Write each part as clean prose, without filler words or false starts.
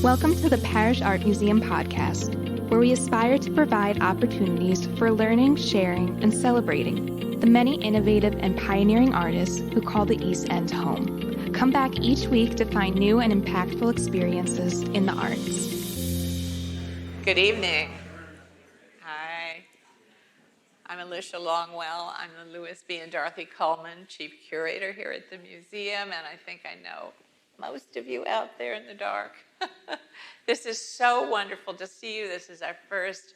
Welcome to the Parish Art Museum podcast, where we aspire to provide opportunities for learning, sharing, and celebrating the many innovative and pioneering artists who call the East End home. Come back each week to find new and impactful experiences in the arts. Good evening. Hi. I'm Alicia Longwell. I'm the Louis B. and Dorothy Cullman Chief Curator here at the museum, and I think I know most of you out there in the dark. This is so wonderful to see you. This is our first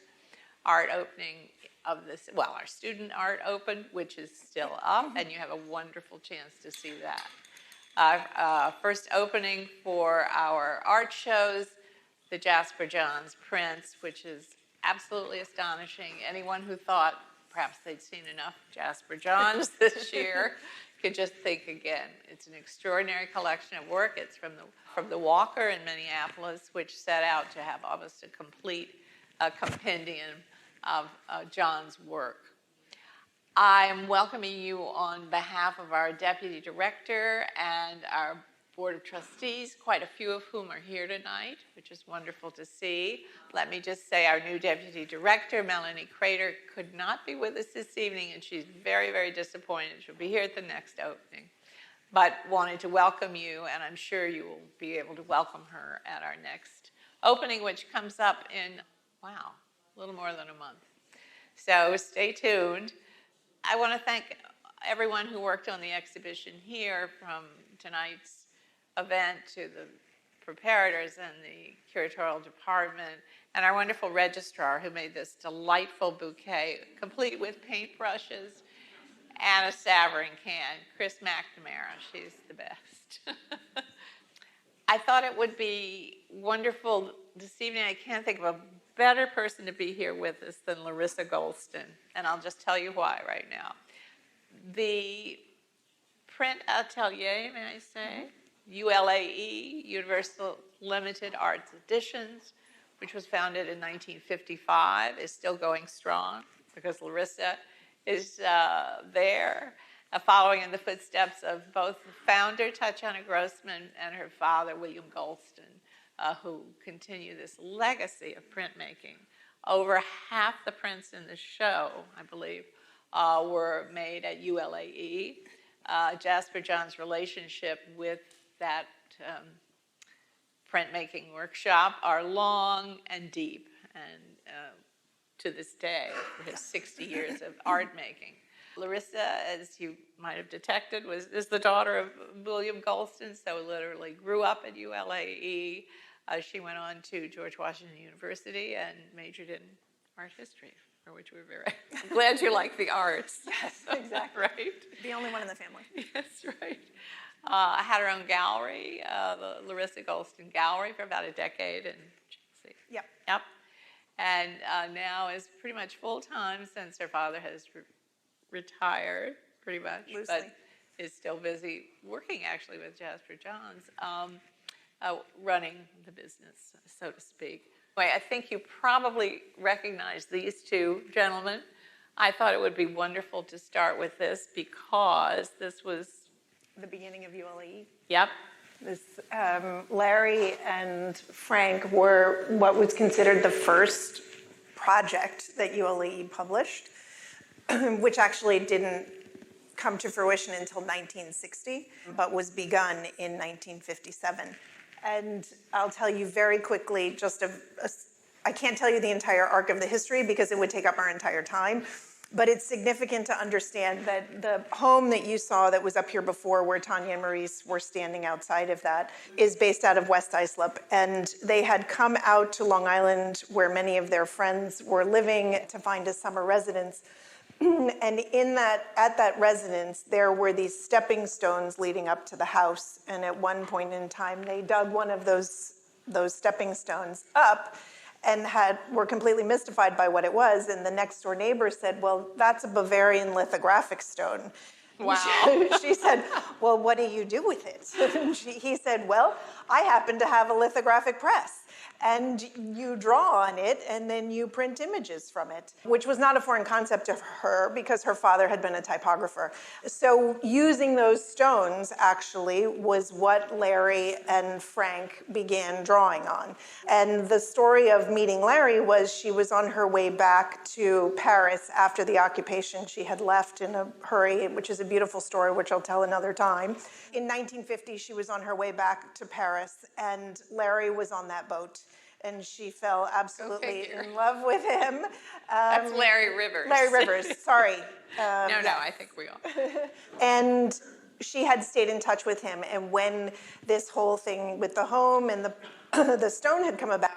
art opening of this, well, our student art open, which is still up, and you have a wonderful chance to see that. First opening for our art shows, the Jasper Johns prints, which is absolutely astonishing. Anyone who thought perhaps they'd seen enough Jasper Johns this year could just think again. It's an extraordinary collection of work. It's from the Walker in Minneapolis, which set out to have almost a complete compendium of John's work. I am welcoming you on behalf of our Deputy Director and our Board of Trustees, quite a few of whom are here tonight, which is wonderful to see. Let me just say our new Deputy Director, Melanie Curator, could not be with us this evening, and she's very, very disappointed. She'll be here at the next opening, but wanted to welcome you, and I'm sure you will be able to welcome her at our next opening, which comes up in, wow, a little more than a month. So stay tuned. I want to thank everyone who worked on the exhibition here, from tonight's event to the preparators and the curatorial department, and our wonderful registrar who made this delightful bouquet, complete with paintbrushes and a Savarin can, Chris McNamara. She's the best. I thought it would be wonderful this evening. I can't think of a better person to be here with us than Larissa Goldston, and I'll just tell you why right now. The print atelier, may I say, ULAE, Universal Limited Arts Editions, which was founded in 1955, is still going strong because Larissa is there, following in the footsteps of both the founder, Tatjana Grossman, and her father, William Goldston, who continue this legacy of printmaking. Over half the prints in the show, I believe, were made at ULAE. Jasper Johns' relationship with that printmaking workshop are long and deep, and to this day, his 60 years of art making. Larissa, as you might have detected, is the daughter of William Goldston, so literally grew up at ULAE. She went on to George Washington University and majored in art history, for which we're very glad you like the arts. Yes, exactly. Right? The only one in the family. Yes, right. I had her own gallery, the Larissa Goldston Gallery, for about a decade in Chelsea. Yep. And now is pretty much full-time since her father has retired, pretty much. Loosely. But is still busy working, actually, with Jasper Johns, running the business, so to speak. Anyway, I think you probably recognize these two gentlemen. I thought it would be wonderful to start with this because this was The beginning of ULAE. Yep. This, Larry and Frank were what was considered the first project that ULAE published, which actually didn't come to fruition until 1960, but was begun in 1957. And I'll tell you very quickly, I can't tell you the entire arc of the history because it would take up our entire time, but it's significant to understand that the home that you saw that was up here before, where Tanya and Maurice were standing outside of that, is based out of West Islip. And they had come out to Long Island, where many of their friends were living, to find a summer residence. And at that residence, there were these stepping stones leading up to the house. And at one point in time, they dug one of those stepping stones up and were completely mystified by what it was. And the next door neighbor said, well, that's a Bavarian lithographic stone. Wow. She said, well, what do you do with it? He said, well, I happen to have a lithographic press. and you draw on it, and then you print images from it, which was not a foreign concept to her because her father had been a typographer. So using those stones actually was what Larry and Frank began drawing on. And the story of meeting Larry was she was on her way back to Paris after the occupation. She had left in a hurry, which is a beautiful story, which I'll tell another time. In 1950, she was on her way back to Paris, and Larry was on that boat. And she fell absolutely in love with him. That's Larry Rivers. Larry Rivers, sorry. No, I think we all. And she had stayed in touch with him. And when this whole thing with the home and the stone had come about,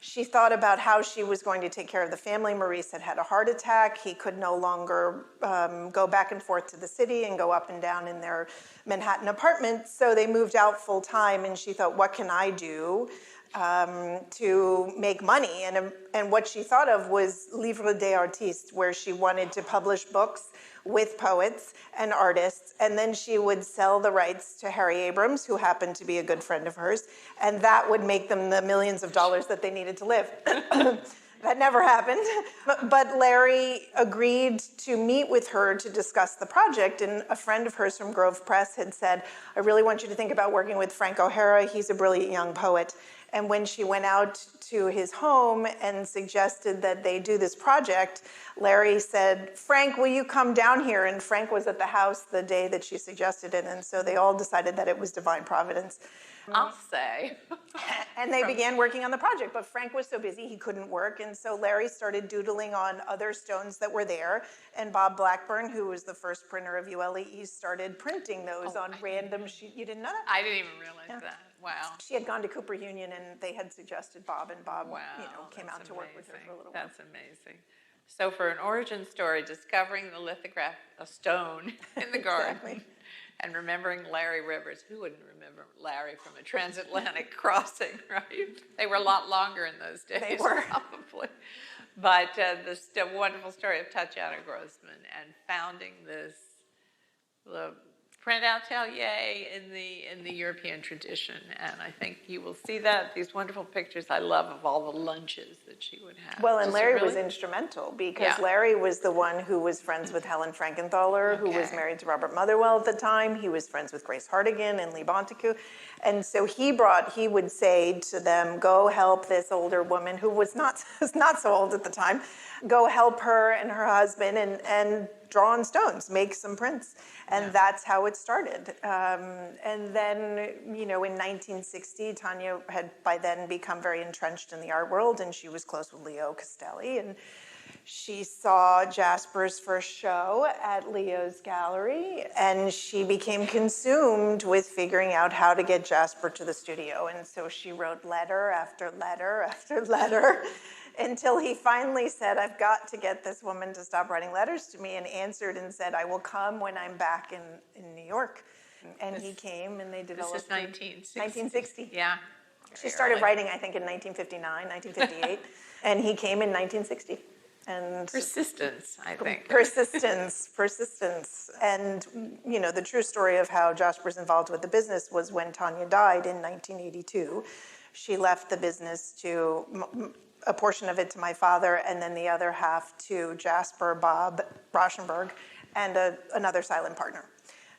she thought about how she was going to take care of the family. Maurice had had a heart attack. He could no longer go back and forth to the city and go up and down in their Manhattan apartment. So they moved out full time, and she thought, what can I do to make money? And what she thought of was livre des artistes, where she wanted to publish books with poets and artists, and then she would sell the rights to Harry Abrams, who happened to be a good friend of hers, and that would make them the millions of dollars that they needed to live. That never happened. But Larry agreed to meet with her to discuss the project, and a friend of hers from Grove Press had said, I really want you to think about working with Frank O'Hara. He's a brilliant young poet. And when she went out to his home and suggested that they do this project, Larry said, Frank, will you come down here? And Frank was at the house the day that she suggested it, and so they all decided that it was divine providence. I'll say. And they began working on the project, but Frank was so busy he couldn't work, and so Larry started doodling on other stones that were there, and Bob Blackburn, who was the first printer of ULE, started printing those on random sheets. You didn't know that? I didn't even realize that. Wow. She had gone to Cooper Union, and they had suggested Bob, and Bob came out to work with her for a little while. That's amazing. So for an origin story, discovering the lithograph, a stone in the garden. Exactly. And remembering Larry Rivers. Who wouldn't remember Larry from a transatlantic crossing, right? They were a lot longer in those days. They were. Probably. But the wonderful story of Tatjana Grossman and founding this print atelier in the European tradition. And I think you will see that, these wonderful pictures I love of all the lunches that she would have. Well, and Larry was instrumental because Larry was the one who was friends with Helen Frankenthaler, who was married to Robert Motherwell at the time. He was friends with Grace Hartigan and Lee Bontecu. And so he would say to them, go help this older woman who was not so old at the time, go help her and her husband and draw on stones, make some prints. And that's how it started. And then, in 1960, Tanya had by then become very entrenched in the art world, and she was close with Leo Castelli. And she saw Jasper's first show at Leo's gallery, and she became consumed with figuring out how to get Jasper to the studio. And so she wrote letter after letter after letter until he finally said, I've got to get this woman to stop writing letters to me, and answered and said, I will come when I'm back in New York. And he came, and they developed. This is 1960. 1960. Yeah. She started writing, I think, in 1959, 1958, and he came in 1960. And persistence, I think. Persistence. And, the true story of how Jasper's involved with the business was when Tanya died in 1982. She left the business to a portion of it to my father, and then the other half to Jasper, Bob Rauschenberg, and another silent partner.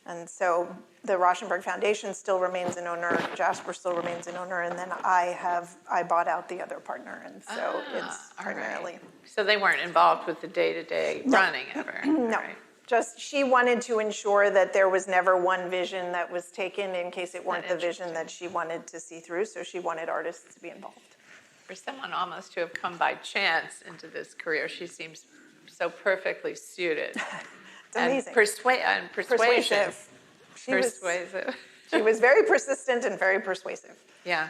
And so the Rauschenberg Foundation still remains an owner, Jasper still remains an owner, and then I bought out the other partner, and so it's primarily. Right. So they weren't involved with the day-to-day running ever? No. Right. Just she wanted to ensure that there was never one vision that was taken in case it weren't the vision that she wanted to see through, so she wanted artists to be involved. For someone almost to have come by chance into this career, she seems so perfectly suited. It's amazing. Persuasive. She was very persistent and very persuasive. Yeah.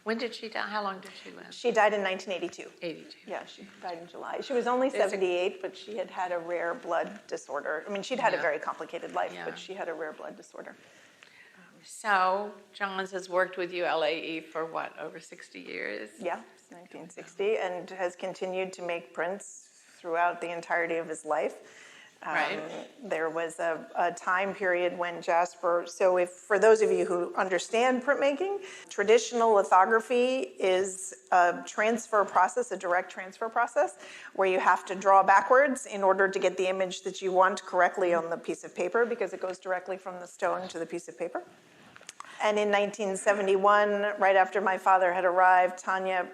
When did she die? How long did she live? She died in 1982. 82. Yeah, she died in July. She was only 78, but she had a rare blood disorder. I mean, she'd had a very complicated life, but she had a rare blood disorder. So, Johns has worked with ULAE for what, over 60 years? Yeah, since 1960, and has continued to make prints throughout the entirety of his life. Right. There was a time period when Jasper, so if for those of you who understand printmaking, traditional lithography is a transfer process, a direct transfer process, where you have to draw backwards in order to get the image that you want correctly on the piece of paper, because it goes directly from the stone to the piece of paper. And in 1971, right after my father had arrived,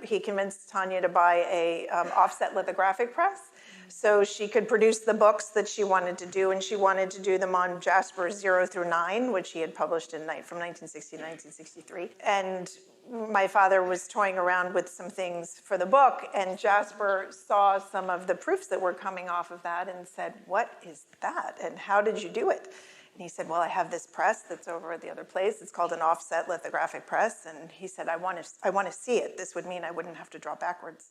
he convinced Tanya to buy a offset lithographic press, so she could produce the books that she wanted to do, and she wanted to do them on Jasper 0 through 9, which he had published from 1960 to 1963. And my father was toying around with some things for the book, and Jasper saw some of the proofs that were coming off of that and said, "What is that? And how did you do it?" And he said, "Well, I have this press that's over at the other place. It's called an offset lithographic press." And he said, I want to see it. This would mean I wouldn't have to draw backwards.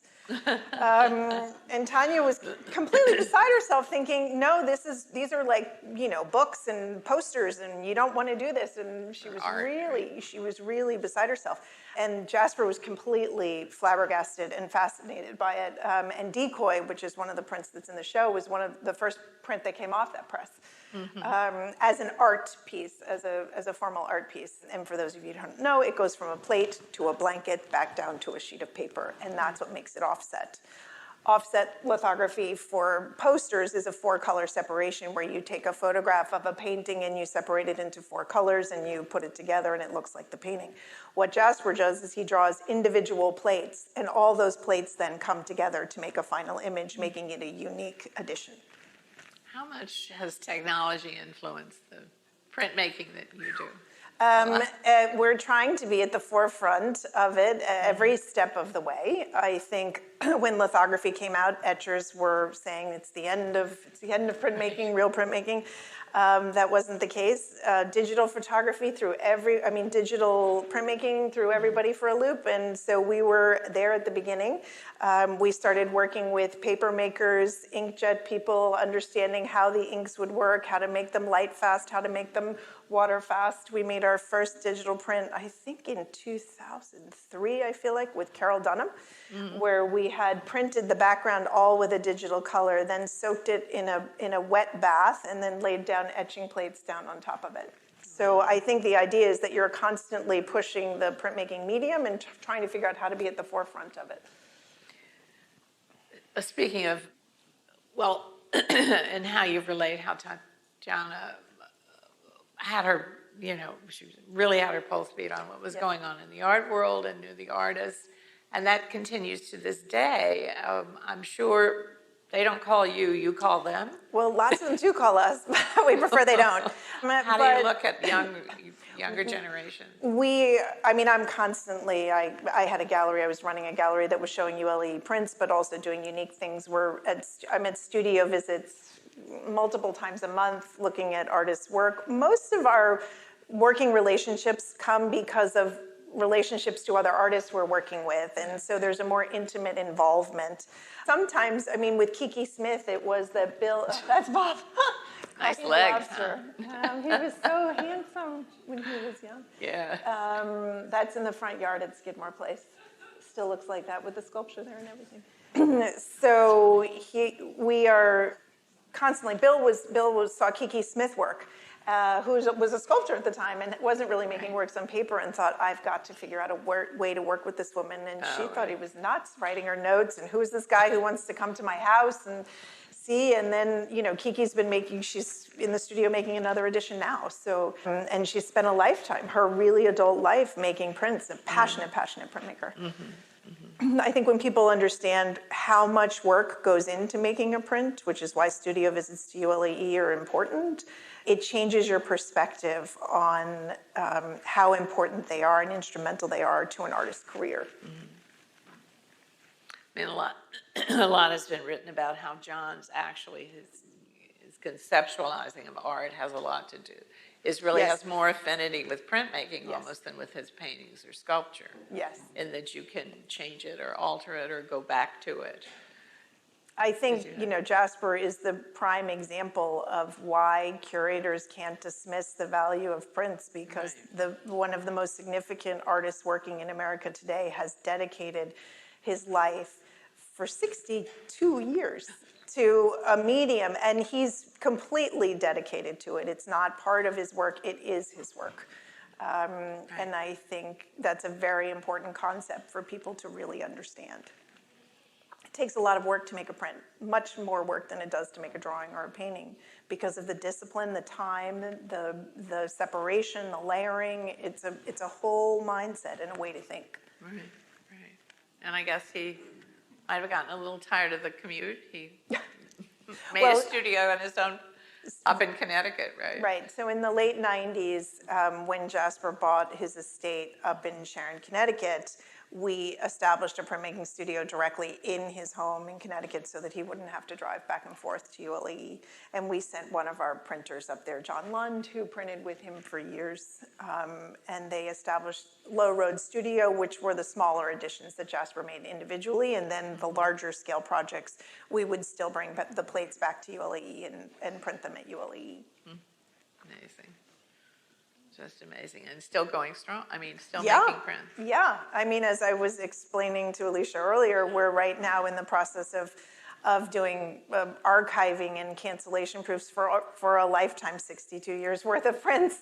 And Tanya was completely beside herself, thinking, "No, these are like, books and posters, and you don't want to do this." And she was really beside herself. And Jasper was completely flabbergasted and fascinated by it. And Decoy, which is one of the prints that's in the show, was one of the first print that came off that press. As an art piece, as a formal art piece. And for those of you who don't know, it goes from a plate to a blanket back down to a sheet of paper, and that's what makes it offset. Offset lithography for posters is a 4-color separation, where you take a photograph of a painting and you separate it into 4 colors and you put it together and it looks like the painting. What Jasper does is he draws individual plates, and all those plates then come together to make a final image, making it a unique addition. How much has technology influenced the printmaking that you do? We're trying to be at the forefront of it every step of the way. I think when lithography came out, etchers were saying it's the end of printmaking, real printmaking. That wasn't the case. Digital photography digital printmaking threw everybody for a loop, and so we were there at the beginning. We started working with paper makers, inkjet people, understanding how the inks would work, how to make them light fast, how to make them water fast. We made our first digital print, I think in 2003, I feel like, with Carol Dunham, where we had printed the background all with a digital color, then soaked it in a wet bath, and then laid down etching plates down on top of it. So I think the idea is that you're constantly pushing the printmaking medium and trying to figure out how to be at the forefront of it. Speaking of, and how you've relayed how Tatiana had her, she really had her pulse beat on what was going on in the art world and knew the artists. And that continues to this day. I'm sure they don't call you, you call them. Well, lots of them do call us, but we prefer they don't. How do you look at younger generations? I'm constantly, I had a gallery, I was running a gallery that was showing ULE prints, but also doing unique things. I'm at studio visits multiple times a month looking at artists' work. Most of our working relationships come because of relationships to other artists we're working with, and so there's a more intimate involvement. Sometimes, with Kiki Smith, it was that Bill, that's Bob. Nice legs, huh? He was so handsome when he was young. Yeah. That's in the front yard at Skidmore Place. Still looks like that with the sculpture there and everything. So we are constantly, Bill saw Kiki Smith work, who was a sculptor at the time and wasn't really making works on paper, and thought, I've got to figure out a way to work with this woman. And she thought he was nuts, writing her notes, and who's this guy who wants to come to my house and see? And then, Kiki's she's in the studio making another edition now. So, and she spent a lifetime, her really adult life, making prints, a passionate printmaker. I think when people understand how much work goes into making a print, which is why studio visits to ULAE are important, it changes your perspective on how important they are and instrumental they are to an artist's career. A lot has been written about how Johns actually, his conceptualizing of art has a lot to do. Has more affinity with printmaking almost than with his paintings or sculpture. Yes. In that you can change it or alter it or go back to it. I think, Jasper is the prime example of why curators can't dismiss the value of prints, because one of the most significant artists working in America today has dedicated his life for 62 years to a medium, and he's completely dedicated to it. It's not part of his work, it is his work. And I think that's a very important concept for people to really understand. It takes a lot of work to make a print, much more work than it does to make a drawing or a painting, because of the discipline, the time, the separation, the layering. It's a whole mindset and a way to think. Right, right. And I guess he might have gotten a little tired of the commute. He made a studio on his own up in Connecticut, right? Right. So in the late 90s, when Jasper bought his estate up in Sharon, Connecticut, we established a printmaking studio directly in his home in Connecticut so that he wouldn't have to drive back and forth to ULE. And we sent one of our printers up there, John Lund, who printed with him for years. And they established Low Road Studio, which were the smaller editions that Jasper made individually. And then the larger scale projects, we would still bring the plates back to ULE and print them at ULE. Amazing. Just amazing. And still going strong. I mean, still making prints. Yeah. I mean, as I was explaining to Alicia earlier, we're right now in the process of doing archiving and cancellation proofs for a lifetime, 62 years worth of prints,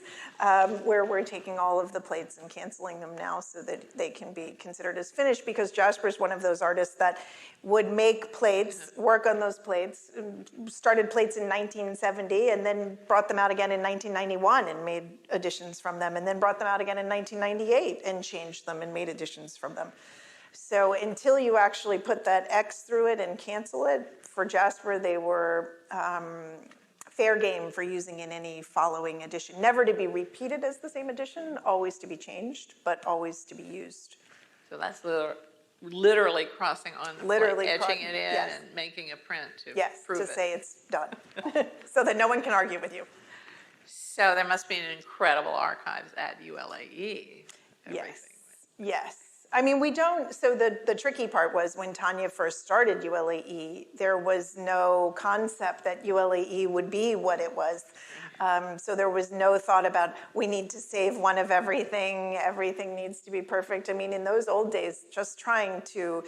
where we're taking all of the plates and canceling them now so that they can be considered as finished, because Jasper's one of those artists that would make plates, work on those plates, started plates in 1970 and then brought them out again in 1991 and made editions from them, and then brought them out again in 1998 and changed them and made editions from them. So until you actually put that X through it and cancel it, for Jasper, they were fair game for using in any following edition. Never to be repeated as the same edition, always to be changed, but always to be used. So that's literally crossing on the plate, etching it in yes. and making a print to Yes, prove it. to say it's done, so that no one can argue with you. So there must be an incredible archives at ULAE. Yes, yes. I mean, we don't, so the tricky part was when Tanya first started ULAE, there was no concept that ULAE would be what it was. So there was no thought about, we need to save one of everything needs to be perfect. I mean, in those old days, just trying to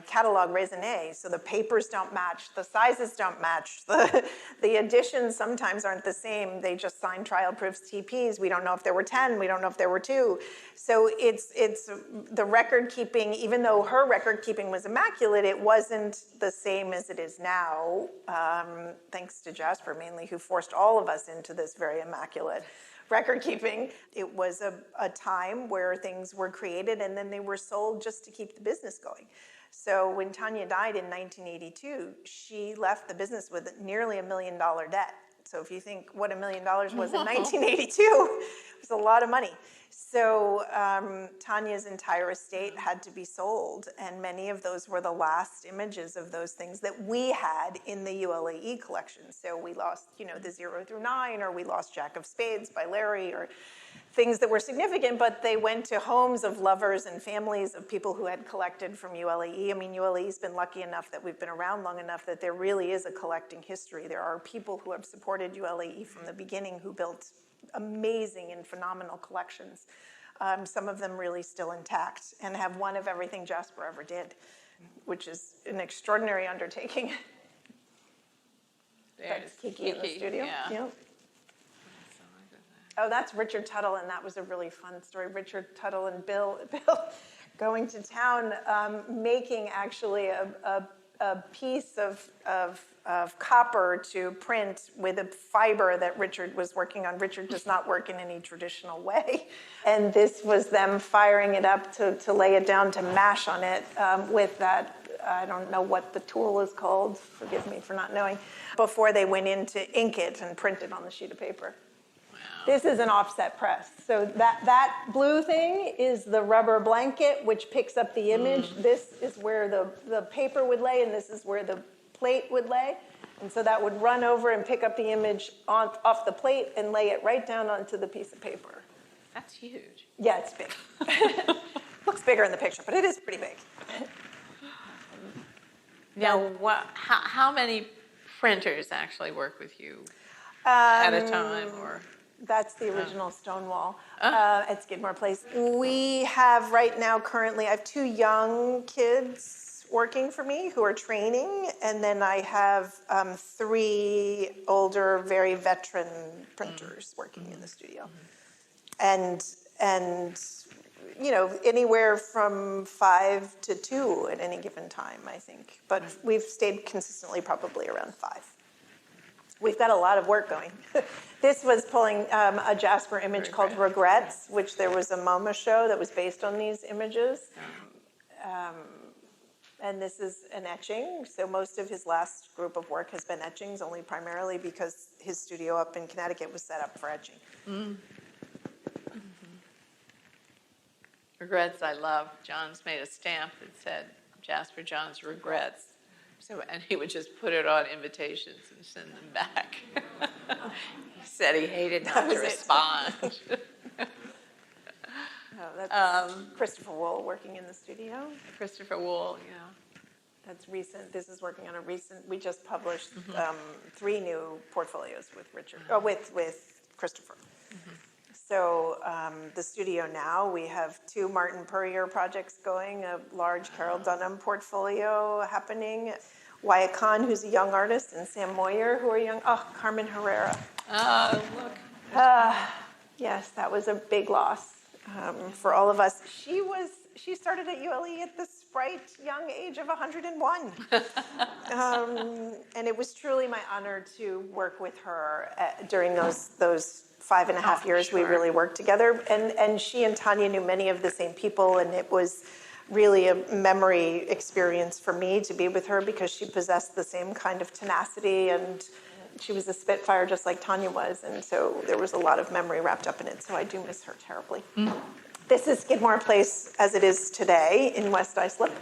catalog raisonné, so the papers don't match, the sizes don't match, the editions sometimes aren't the same. They just sign trial proofs TPs. We don't know if there were 10, we don't know if there were 2. So it's the record keeping, even though her record keeping was immaculate, it wasn't the same as it is now, thanks to Jasper mainly, who forced all of us into this very immaculate record keeping. It was a time where things were created and then they were sold just to keep the business going. So when Tanya died in 1982, she left the business with nearly $1 million debt. So if you think what $1 million was in 1982, it was a lot of money. So Tanya's entire estate had to be sold, and many of those were the last images of those things that we had in the ULAE collection. So we lost, the 0 through 9, or we lost Jack of Spades by Larry, or things that were significant, but they went to homes of lovers and families of people who had collected from ULAE. I mean, ULAE's been lucky enough that we've been around long enough that there really is a collecting history. There are people who have supported ULAE from the beginning who built amazing and phenomenal collections. Some of them really still intact and have one of everything Jasper ever did, which is an extraordinary undertaking. That's Kiki in the studio. Yeah. Oh, that's Richard Tuttle, and that was a really fun story. Richard Tuttle and Bill going to town, making actually a piece of copper to print with a fiber that Richard was working on. Richard does not work in any traditional way. And this was them firing it up to lay it down, to mash on it with that, I don't know what the tool is called, forgive me for not knowing, before they went in to ink it and print it on the sheet of paper. This is an offset press. So that blue thing is the rubber blanket, which picks up the image. This is where the paper would lay, and this is where the plate would lay. And so that would run over and pick up the image off the plate and lay it right down onto the piece of paper. That's huge. Yeah, it's big. Looks bigger in the picture, but it is pretty big. Now, how many printers actually work with you at a time, or? That's the original Stonewall at Skidmore Place. We have right now currently, I have 2 young kids working for me who are training, and then I have 3 older, very veteran printers working in the studio. And anywhere from 5 to 2 at any given time, I think. But we've stayed consistently probably around 5. We've got a lot of work going. This was pulling a Jasper image called Regrets, which there was a MoMA show that was based on these images. And this is an etching. So most of his last group of work has been etchings, only primarily because his studio up in Connecticut was set up for etching. Regrets I love. Johns made a stamp that said Jasper Johns Regrets. So, and he would just put it on invitations and send them back. He said he hated not to respond. That's Christopher Wool working in the studio. Christopher Wool, yeah. That's recent. This is working on a recent. We just published 3 new portfolios with with Christopher. So the studio now, we have 2 Martin Puryear projects going, a large Carol Dunham portfolio happening, Wyatt Kahn, who's a young artist, and Sam Moyer, who are young. Oh, Carmen Herrera. Oh, look. Yes, that was a big loss for all of us. She started at ULE at the sprite young age of 101. And it was truly my honor to work with her during those 5.5 years we really worked together. And she and Tanya knew many of the same people, and it was really a memory experience for me to be with her because she possessed the same kind of tenacity, and she was a Spitfire just like Tanya was, and so there was a lot of memory wrapped up in it, so I do miss her terribly. This is Skidmore Place as it is today in West Islip,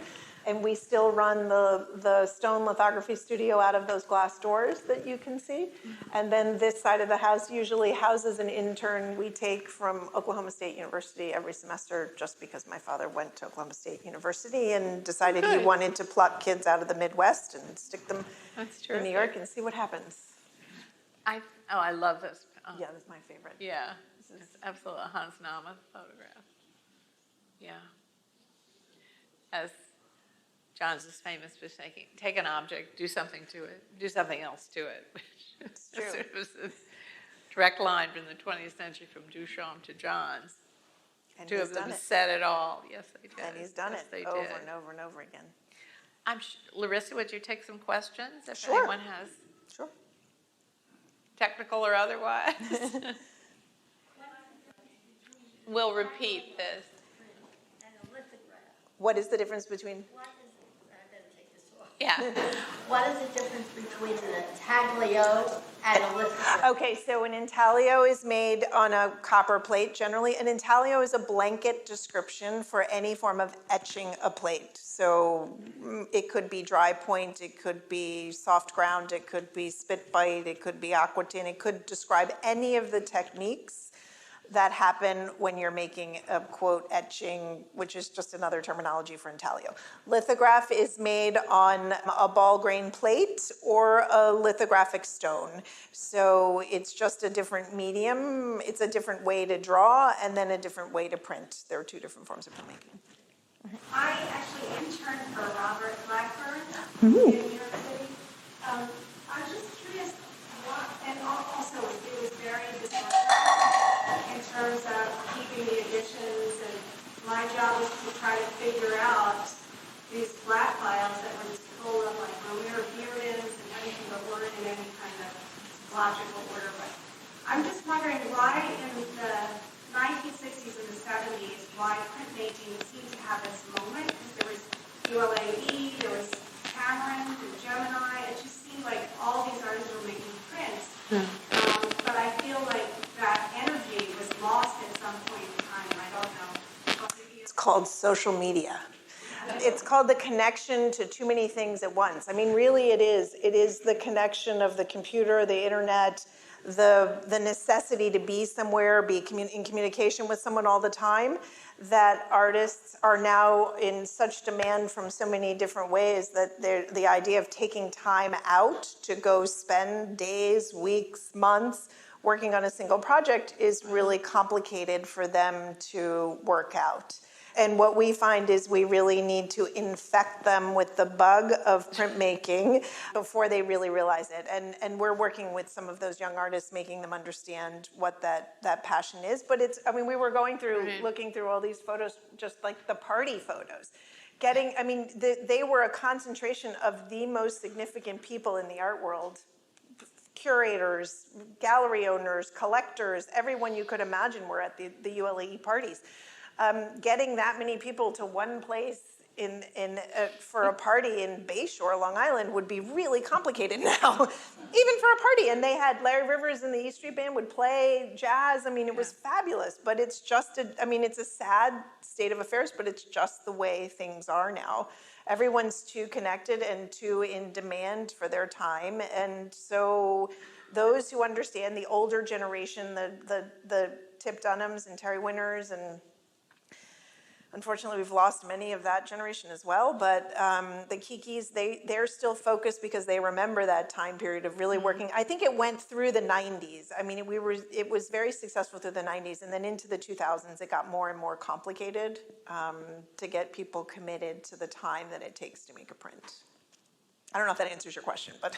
and we still run the stone lithography studio out of those glass doors that you can see. And then this side of the house usually houses an intern we take from Oklahoma State University every semester, just because my father went to Oklahoma State University and decided he wanted to pluck kids out of the Midwest and stick them in New York and see what happens. I love this. Yeah, that's my favorite. Yeah, this is absolutely a Hans Nama photograph. Yeah. As Johns is famous for saying, take an object, do something to it, do something else to it. It's true. It was a direct line from the 20th century from Duchamp to Johns. And 2 of them said it all. Yes, they did. And he's done it over and over and over again. Larissa, would you take some questions if Sure. anyone has? Sure. Technical or otherwise? We'll repeat this. What is the difference between? Yeah. What is the difference between an intaglio and a lithograph? Okay, so an intaglio is made on a copper plate generally. An intaglio is a blanket description for any form of etching a plate. So it could be dry point, it could be soft ground, it could be spit bite, it could be aquatine, it could describe any of the techniques that happen when you're making a, quote, etching, which is just another terminology for intaglio. Lithograph is made on a ball grain plate or a lithographic stone. So it's just a different medium, it's a different way to draw, and then a different way to print. There are 2 different forms of printmaking. I actually interned for Robert Blackburn in New York City. I was just curious, and also it was very disruptive in terms of keeping the editions, and my job was to try to figure out these flat files that were just full of like Romero Beardens and everything but weren't in any kind of logical order. But I'm just wondering why in the 1960s and the 70s, why printmaking seemed to have this moment, because there was ULAE, there was Cameron, and Gemini. It just seemed like all these artists were making prints. But I feel like that energy was lost at some point in time. I don't know. It's called social media. It's called the connection to too many things at once. I mean, really it is. It is the connection of the computer, the internet, the necessity to be somewhere, be in communication with someone all the time, that artists are now in such demand from so many different ways that the idea of taking time out to go spend days, weeks, months working on a single project is really complicated for them to work out. And what we find is we really need to infect them with the bug of printmaking before they really realize it. And we're working with some of those young artists, making them understand what that passion is. But we were going through, looking through all these photos, just like the party photos. They were a concentration of the most significant people in the art world. Curators, gallery owners, collectors, everyone you could imagine were at the ULE parties. Getting that many people to one place for a party in Bayshore, Long Island, would be really complicated now, even for a party. And they had Larry Rivers and the E Street Band would play jazz. It was fabulous. But it's just it's a sad state of affairs, but it's just the way things are now. Everyone's too connected and too in demand for their time. And so those who understand, the older generation, the Tip Dunhams and Terry Winters, and unfortunately we've lost many of that generation as well, but the Kikis, they're still focused because they remember that time period of really working. I think it went through the 90s. It was very successful through the 90s, and then into the 2000s it got more and more complicated to get people committed to the time that it takes to make a print. I don't know if that answers your question, but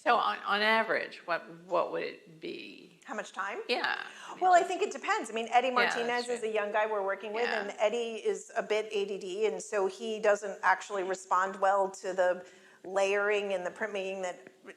So on average, what would it be? How much time? Yeah. Well, I think it depends. Eddie Martinez that's is a young guy we're working with, Yeah. and Eddie is a bit ADD, and so he doesn't actually respond well to the layering and the printmaking,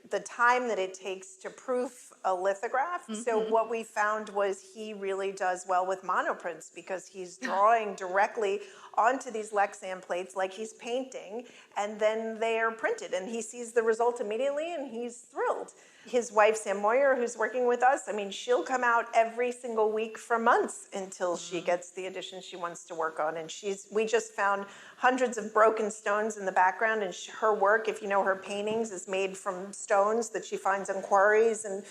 the time that it takes to proof a lithograph. So what we found was he really does well with monoprints because he's drawing directly onto these Lexan plates like he's painting, and then they are printed, and he sees the result immediately, and he's thrilled. His wife, Sam Moyer, who's working with us, she'll come out every single week for months until she gets the edition she wants to work on. And we just found hundreds of broken stones in the background, and her work, if you know her paintings, is made from stones that she finds in quarries and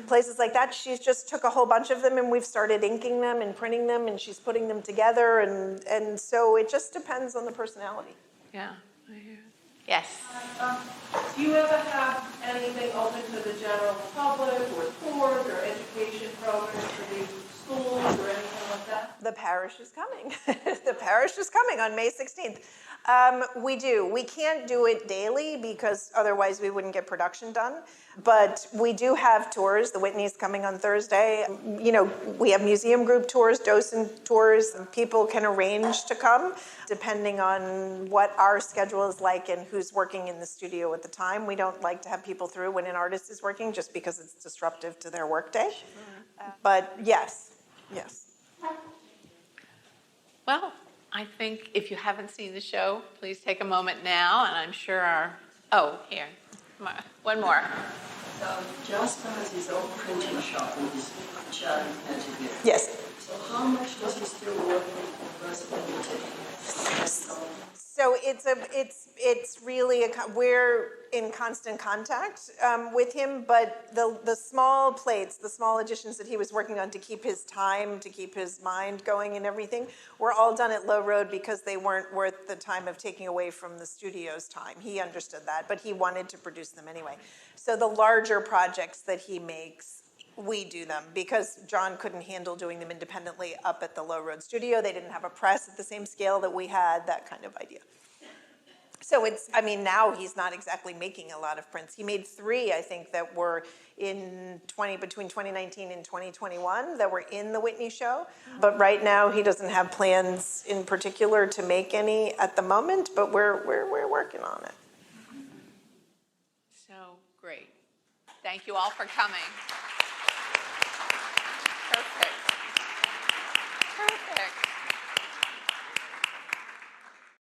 places like that. She's just took a whole bunch of them, and we've started inking them and printing them, and she's putting them together. And so it just depends on the personality. Yeah, I hear it. Yes. Do you ever have anything open to the general public, or tours, or education programs for the schools, or anything like that? The parish is coming. The parish is coming on May 16th. We do. We can't do it daily because otherwise we wouldn't get production done. But we do have tours. The Whitney's coming on Thursday. We have museum group tours, docent tours. People can arrange to come depending on what our schedule is like and who's working in the studio at the time. We don't like to have people through when an artist is working just because it's disruptive to their workday. But yes. Well, I think if you haven't seen the show, please take a moment now, and I'm sure here, one more. Jasper has his own printing shop in his chatting here. Yes. So how much does he still work with versatility? So it's really we're in constant contact with him, but the small plates, the small additions that he was working on to keep his time, to keep his mind going and everything, were all done at Low Road because they weren't worth the time of taking away from the studio's time. He understood that, but he wanted to produce them anyway. So the larger projects that he makes, we do them because John couldn't handle doing them independently up at the Low Road studio. They didn't have a press at the same scale that we had, that kind of idea. So now he's not exactly making a lot of prints. He made 3, I think, that were between 2019 and 2021 that were in the Whitney show. But right now he doesn't have plans in particular to make any at the moment, but we're working on it. So great. Thank you all for coming. Perfect.